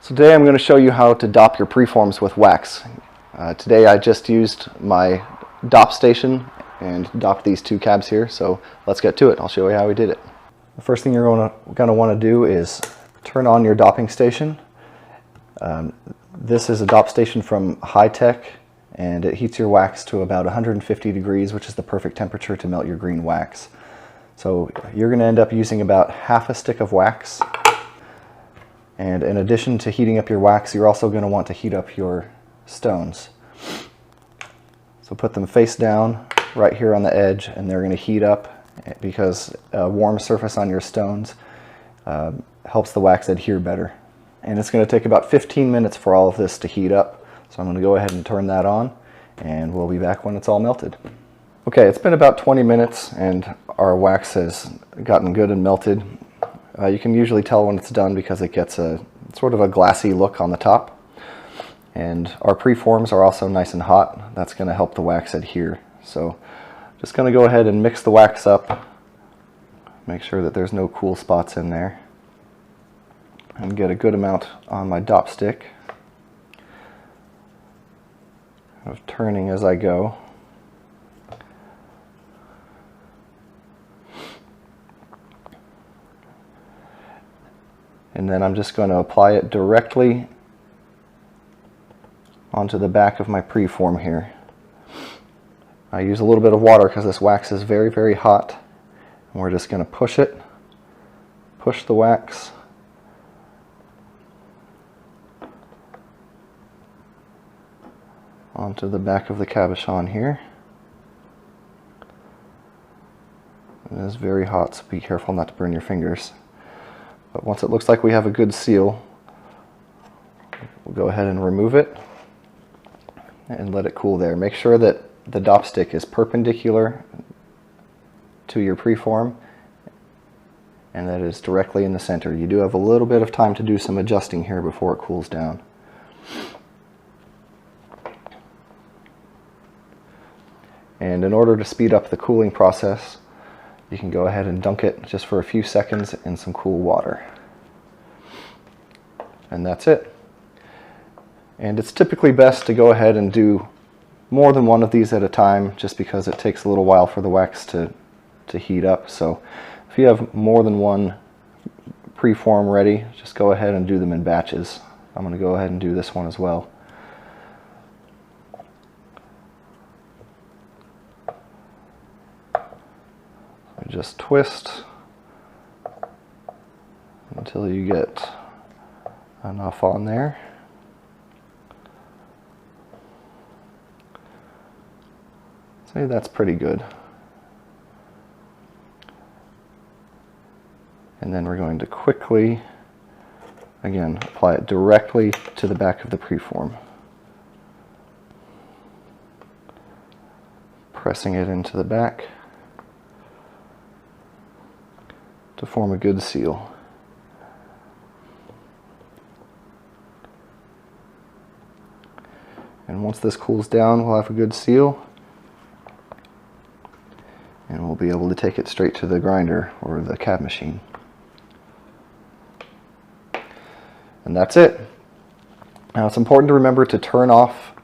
So today I'm going to show you how to dop your preforms with wax. Today I just used my dop station and dopped these two cabs here, so let's get to it. I'll show you how we did it. The first thing you're going to want to do is turn on your dopping station. This is a dop station from High Tech, and it heats your wax to about 150 degrees, which is the perfect temperature to melt your green wax. So you're going to end up using about half a stick of wax. And in addition to heating up your wax, you're also going to want to heat up your stones. So put them face down right here on the edge, and they're going to heat up because a warm surface on your stones helps the wax adhere better. And it's going to take about 15 minutes for all of this to heat up. So I'm going to go ahead and turn that on, and we'll be back when it's all melted. Okay, it's been about 20 minutes and our wax has gotten good and melted. You can usually tell when it's done because it gets a sort of a glassy look on the top. And our preforms are also nice and hot. That's going to help the wax adhere. So just going to go ahead and mix the wax up. Make sure that there's no cool spots in there. And get a good amount on my dop stick. Kind of turning as I go. And then I'm just going to apply it directly onto the back of my preform here. I use a little bit of water because this wax is very, very hot. And we're just going to push the wax onto the back of the cabochon here. It is very hot, so be careful not to burn your fingers. But once it looks like we have a good seal, we'll go ahead and remove it and let it cool there. Make sure that the dop stick is perpendicular to your preform and that it's directly in the center. You do have a little bit of time to do some adjusting here before it cools down. And in order to speed up the cooling process, you can go ahead and dunk it just for a few seconds in some cool water. And that's it. And it's typically best to go ahead and do more than one of these at a time, just because it takes a little while for the wax to heat up. So if you have more than one preform ready, just go ahead and do them in batches. I'm going to go ahead and do this one as well. Just twist until you get enough on there. See, that's pretty good. And then we're going to quickly, again, apply it directly to the back of the preform. Pressing it into the back to form a good seal. And once this cools down, we'll have a good seal, and we'll be able to take it straight to the grinder or the cab machine. And that's it. Now it's important to remember to turn off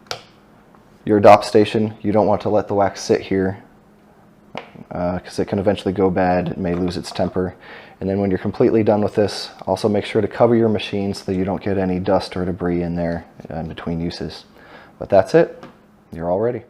your dop station. You don't want to let the wax sit here because it can eventually go bad. It may lose its temper. And then when you're completely done with this, also make sure to cover your machine so that you don't get any dust or debris in there in between uses. But that's it. You're all ready.